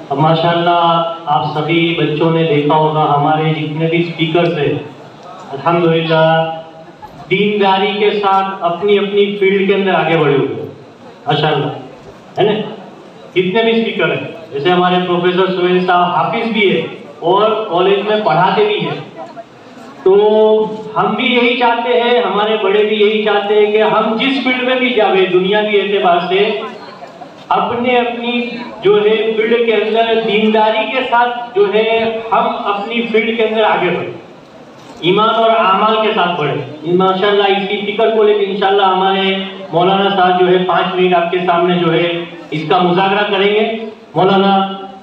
اب ماشاءاللہ آپ سبھی بچوں نے دیکھا ہوگا ہمارے جتنے بھی اسپیکرز ہیں الحمدللہ دینداری کے ساتھ اپنی اپنی فیلڈ کے اندر آگے بڑھے ہوئے ماشاءاللہ ہے نا. جتنے بھی اسپیکر ہیں جیسے ہمارے پروفیسر سہیل صاحب حافظ بھی ہے اور کالج میں پڑھاتے بھی ہیں. تو ہم بھی یہی چاہتے ہیں, ہمارے بڑے بھی یہی چاہتے ہیں کہ ہم جس فیلڈ میں بھی جاوے دنیاوی اعتبار سے اپنے اپنی جو ہے فیلڈ کے اندر دینداری کے ساتھ جو ہے ہم اپنی فیلڈ کے اندر آگے بڑھیں, ایمان اور اعمال کے ساتھ بڑھیں. ماشاءاللہ اسی فکر کو لے کے انشاءاللہ ہمارے مولانا صاحب جو ہے 5 منٹ آپ کے سامنے جو ہے اس کا مذاکرہ کریں گے. مولانا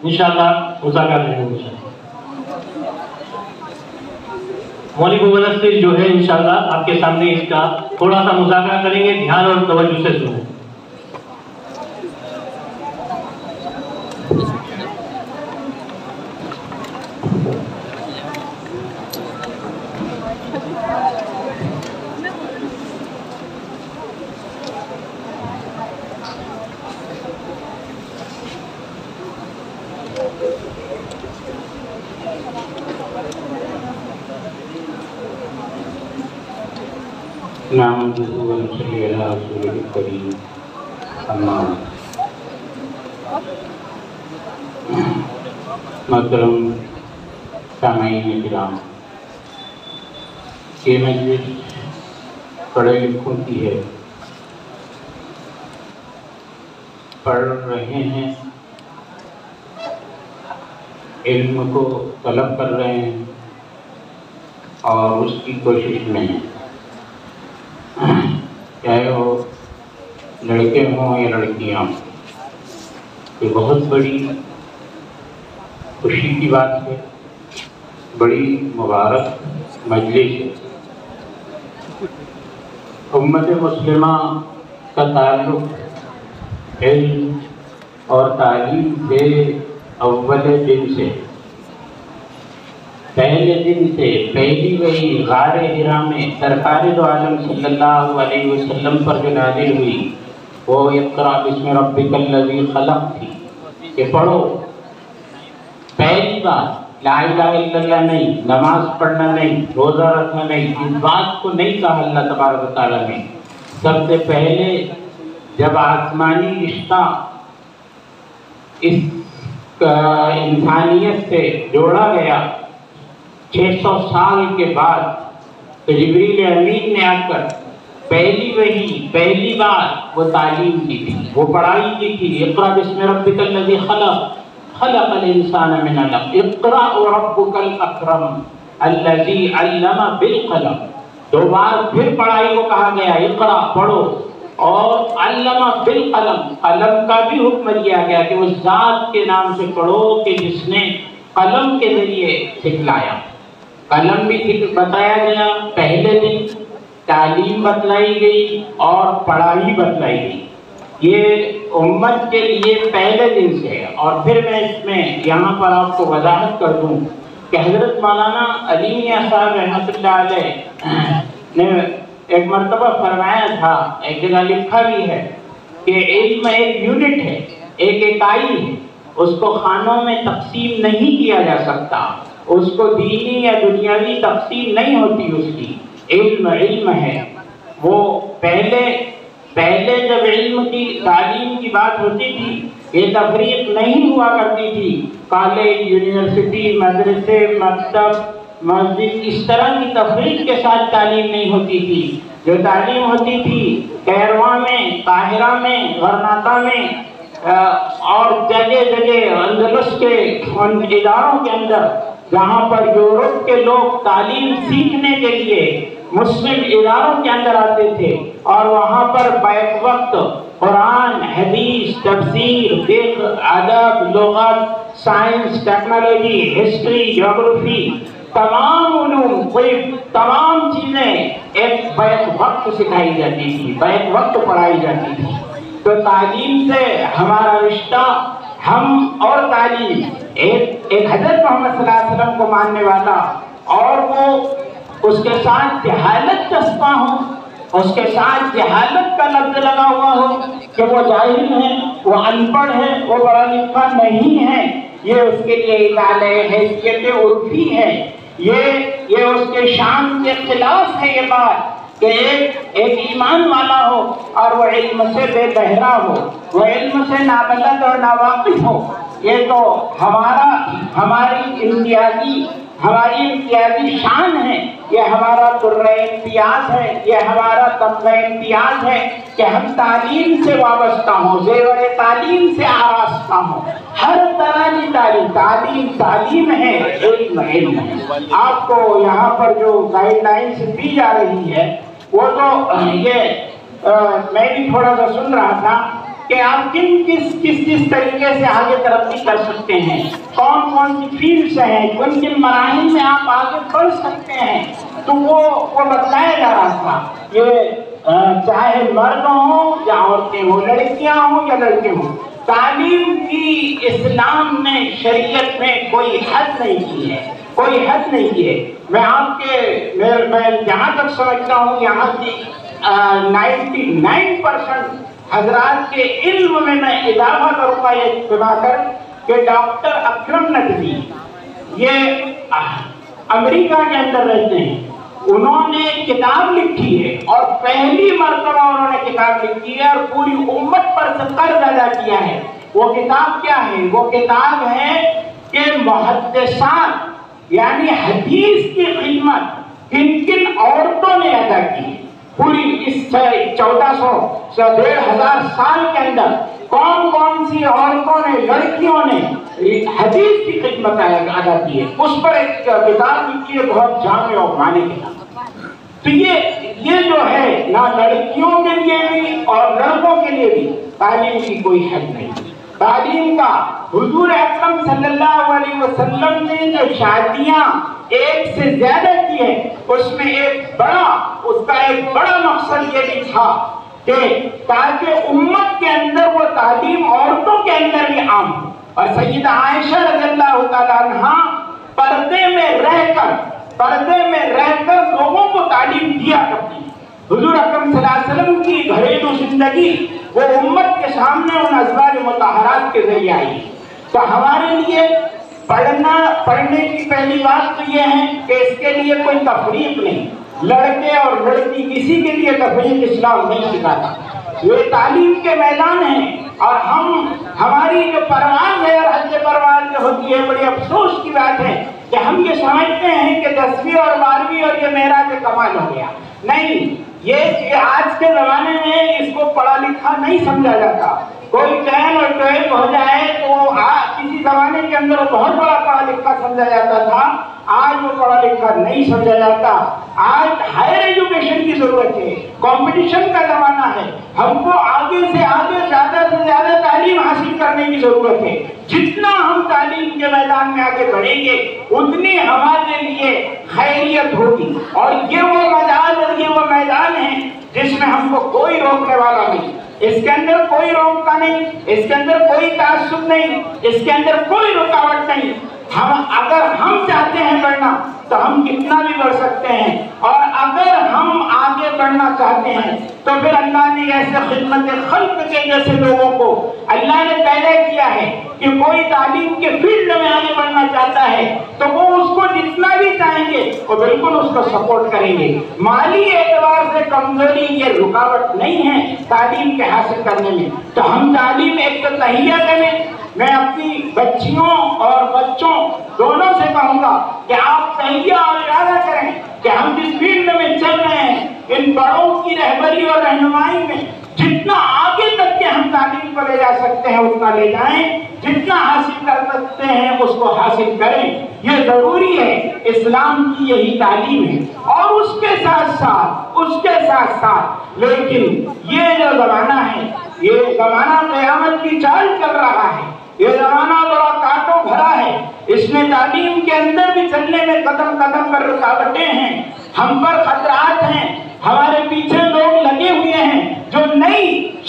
انشاءاللہ مذاکرہ کریں گے. مولوی مبلغ جو ہے انشاءاللہ آپ کے سامنے اس کا تھوڑا سا مذاکرہ کریں گے, دھیان اور توجہ سے سنیں. نحمده ونصلي على رسوله الكريم اما محترم سامعین کرام, یہ مجلس پڑھے لکھوں کی ہے, پڑھ رہے ہیں, علم کو طلب کر رہے ہیں اور اس کی کوشش میں ہیں, چاہے وہ لڑکے ہوں یا لڑکیاں. یہ بہت بڑی خوشی کی بات ہے, بڑی مبارک مجلس ہے. امت مسلمہ کا تعلق علم اور تعلیم سے اول دن سے, پہلے دن سے, پہلی وحی غار حرا میں سرکار دو عالم صلی اللہ علیہ وسلم پر جو نازل ہوئی وہ اقرأ بسم ربک الذی خلق تھی کہ پڑھو. پہلی بات لا الہ الا اللہ نہیں, نماز پڑھنا نہیں, روزہ رکھنا نہیں, اس بات کو نہیں کہا اللہ تبارک و تعالیٰ نے. سب سے پہلے جب آسمانی رشتہ اس انسانیت سے جوڑا گیا 600 سال کے بعد, تو جبریل امین نے آ کر پہلی وحی پہلی بار وہ تعلیم کی تھی, وہ پڑھائی کی تھی. اقرأ بسم ربک الذی خلق خلق الانسان من علق اقرأ وربک الاکرم الذی علم بالقلم. 2 بار پھر پڑھائی کو کہا گیا, اقرأ پڑھو, اور علم بالقلم, قلم کا بھی حکم دیا گیا کہ اس ذات کے نام سے پڑھو کہ جس نے قلم کے ذریعے سکھلایا. قلم بھی بتایا گیا, پہلے دن تعلیم بتلائی گئی اور پڑھائی بتلائی گئی. یہ امت کے لیے پہلے دن سے ہے. اور پھر میں اس میں یہاں پر آپ کو وضاحت کر دوں کہ حضرت مولانا علی میاں صاحب رحمۃ اللہ علیہ نے ایک مرتبہ فرمایا تھا, ایک جگہ لکھا بھی ہے کہ علم ایک یونٹ ہے, ایک اکائی ہے, اس کو خانوں میں تقسیم نہیں کیا جا سکتا, اس کو دینی یا دنیاوی تقسیم نہیں ہوتی. اس کی علم علم ہے. وہ پہلے جب علم کی تعلیم کی بات ہوتی تھی یہ تفریق نہیں ہوا کرتی تھی. کالج, یونیورسٹی, مدرسے, مکتب, مسجد, اس طرح کی تفریق کے ساتھ تعلیم نہیں ہوتی تھی. جو تعلیم ہوتی تھی کیرواں میں, قاہرہ میں, غرناطہ میں اور جگہ جگہ اندلس کے ان اداروں کے اندر جہاں پر یورپ کے لوگ تعلیم سیکھنے کے لیے مسلم اداروں کے اندر آتے تھے, اور وہاں پر بیک وقت قرآن, حدیث, تفسیر, فقہ, ادب, لغت, سائنس, ٹیکنالوجی, ہسٹری, جغرافی, تمام علوم, تمام چیزیں ایک بیک وقت سکھائی جاتی تھی, بیک وقت پڑھائی جاتی تھی. تو تعلیم سے ہمارا رشتہ, ہم اور تعلیم, ایک حضرت محمد صلی اللہ علیہ وسلم کو ماننے والا اور وہ اس کے ساتھ جہالت چسپاں ہوں, اس کے ساتھ جہالت کا لفظ لگا ہوا ہو کہ وہ جاہل ہے، وہ ان پڑھ ہے، وہ پڑھا لکھا نہیں ہے، یہ اس کے لیے اطالع حیثیت عرفی ہے، یہ اس کے شان کے خلاف ہے یہ بات کہ ایک ایمان والا ہو اور وہ علم سے بے بہرا ہو، وہ علم سے نابلد اور ناواقف ہو۔ یہ تو ہماری امتیازی شان ہے، یہ ہمارا درجہ امتیاز ہے، یہ ہمارا طبقہ امتیاز ہے کہ ہم تعلیم سے وابستہ ہوں، زیور تعلیم سے آراستہ ہوں، ہر طرح کی تعلیم ہے، علم ہے۔ آپ کو یہاں پر جو گائیڈ لائنس دی جا رہی ہے وہ تو میں بھی تھوڑا سا سن رہا تھا کہ آپ کس طریقے سے آگے ترقی کر سکتے ہیں، کون سی فیلڈز ہیں، کن مراحل میں آپ آگے بڑھ سکتے ہیں، تو وہ بتلایا جا رہا تھا۔ یہ چاہے مرد ہوں یا عورتیں ہوں، لڑکیاں ہوں یا لڑکے ہوں، تعلیم کی اسلام نے شریعت میں کوئی حد نہیں کی ہے، کوئی حد نہیں کی ہے۔ میں جہاں تک سمجھتا ہوں یہاں کی 99% حضرات کے علم میں اضافہ کروں گا یہ بنا کر کہ ڈاکٹر اکرم ندوی یہ امریکہ کے اندر رہتے ہیں، انہوں نے کتاب لکھی ہے اور پہلی مرتبہ انہوں نے کتاب لکھی ہے اور پوری امت پر سے قرض ادا کیا ہے۔ وہ کتاب کیا ہے؟ وہ کتاب ہے کہ محدثات یعنی حدیث کی خدمت کن عورتوں نے ادا کی، پوری اس 1400 سال کے اندر کون سی عورتوں نے، لڑکیوں نے حدیث کی خدمت ادا کی ہے، اس پر ایک کتاب لکھی ہے، بہت جامع اور معنی کتاب۔ تو یہ جو ہے نہ لڑکیوں کے لیے بھی اور لڑکوں کے لیے بھی تعلیم کی کوئی حد نہیں۔ تعلیم کا حضور اکرم صلی اللہ علیہ وسلم نے جو شادیاں ایک سے زیادہ کی ہیں اس میں ایک بڑا مقصد یہ بھی تھا کہ تاکہ امت کے اندر وہ تعلیم عورتوں کے اندر بھی عام ہو۔ اور سیدہ عائشہ رضی اللہ تعالیٰ عنہا پردے میں رہ کر لوگوں کو تعلیم دیا کرتی۔ حضور اکرم صلی اللہ علیہ وسلم کی گھریلو زندگی وہ امت کے سامنے ان ازواج مطہرات کے ذریعے آئی۔ تو ہمارے لیے پڑھنے کی پہلی بات تو یہ ہے کہ اس کے لیے کوئی تفریق نہیں، لڑکے اور لڑکی کسی کے لیے تفریق اسلام نہیں سکھاتا۔ یہ تعلیم کے میدان ہیں اور ہماری جو پرواز ہے اور حج پرواز جو ہوتی ہے، بڑی افسوس کی بات ہے کہ ہم یہ سمجھتے ہیں کہ 10ویں اور 12ویں اور یہ معراج کمال ہو گیا۔ نہیں، یہ آج کے زمانے میں اس کو پڑھا لکھا نہیں سمجھا جاتا۔ کوئی 10 اور 12 ہو جائے تو کسی زمانے کے اندر بہت بڑا پڑھا لکھا سمجھا جاتا تھا، آج وہ پڑھا لکھا نہیں سمجھا جاتا۔ آج ہائر ایجوکیشن کی ضرورت ہے، کمپٹیشن کا زمانہ ہے، ہم کو آگے سے آگے زیادہ سے زیادہ تعلیم حاصل کرنے کی ضرورت ہے۔ جتنا ہم تعلیم کے میدان میں آگے بڑھیں گے اتنی ہمارے لیے خیریت ہوگی، اور یہ وہ مجال اور یہ وہ میدان ہے جس میں ہم کو کوئی روکنے والا نہیں، اس کے اندر کوئی روکتا نہیں، اس کے اندر کوئی تعصب نہیں، اس کے اندر کوئی رکاوٹ نہیں۔ اگر ہم چاہتے ہیں بڑھنا تو ہم کتنا بھی بڑھ سکتے ہیں، اور اگر ہم آگے بڑھنا چاہتے ہیں تو پھر اللہ نے ایسے خدمت خلق کے جیسے لوگوں کو اللہ نے پیدا کیا ہے کہ کوئی تعلیم کے فیلڈ میں آگے بڑھنا چاہتا ہے تو وہ اس کو جتنا بھی چاہیں گے وہ بالکل اس کو سپورٹ کریں گے۔ مالی اعتبار سے کمزوری یہ رکاوٹ نہیں ہے تعلیم کے حاصل کرنے میں۔ تو ہم تعلیم ایک تو تہیہ کریں۔ میں اپنی بچیوں اور بچوں دونوں سے کہوں گا کہ آپ تہیہ اور ارادہ کریں کہ ہم جس فیلڈ میں چل رہے ہیں ان بڑوں کی رہبری اور رہنمائی میں جتنا آگے تک کے ہم تعلیم کو لے جا سکتے ہیں اتنا لے جائیں، جتنا حاصل کر سکتے ہیں اس کو حاصل کریں، یہ ضروری ہے۔ اسلام کی یہی تعلیم ہے۔ اور اس کے ساتھ ساتھ لیکن یہ جو زمانہ ہے، یہ زمانہ قیامت کی چال چل رہا ہے، یہ زمانہ بڑا کانٹوں بھرا ہے، اس میں تعلیم کے اندر بھی چلنے میں قدم قدم پر رکاوٹیں ہیں، ہم پر خطرات ہیں، ہمارے پیچھے لوگ لگے ہوئے ہیں جو نئی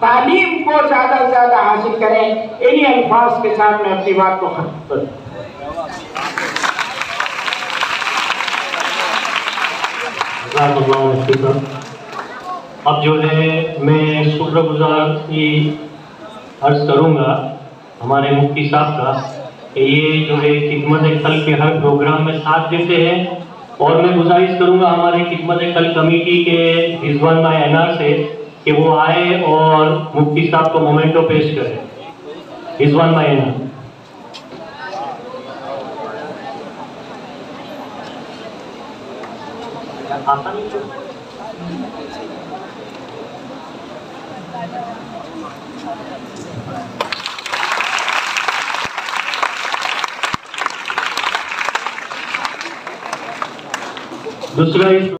تعلیم کو زیادہ سے زیادہ حاصل کریں. انہی الفاظ کے ساتھ میں اپنی بات کو ختم کروں. اب جو ہے میں شکر گزار کی عرض کروں گا ہمارے مفتی صاحب کا کہ یہ جو ہے خدمت خلق کے ہر پروگرام میں ساتھ دیتے ہیں. اور میں گزارش کروں گا ہمارے خدمت خلق کمیٹی کے رضوان بھائی انار سے کہ وہ آئے اور مفتی صاحب کو مومنٹو پیش کریں. رضوان بھائی انار. دوسرا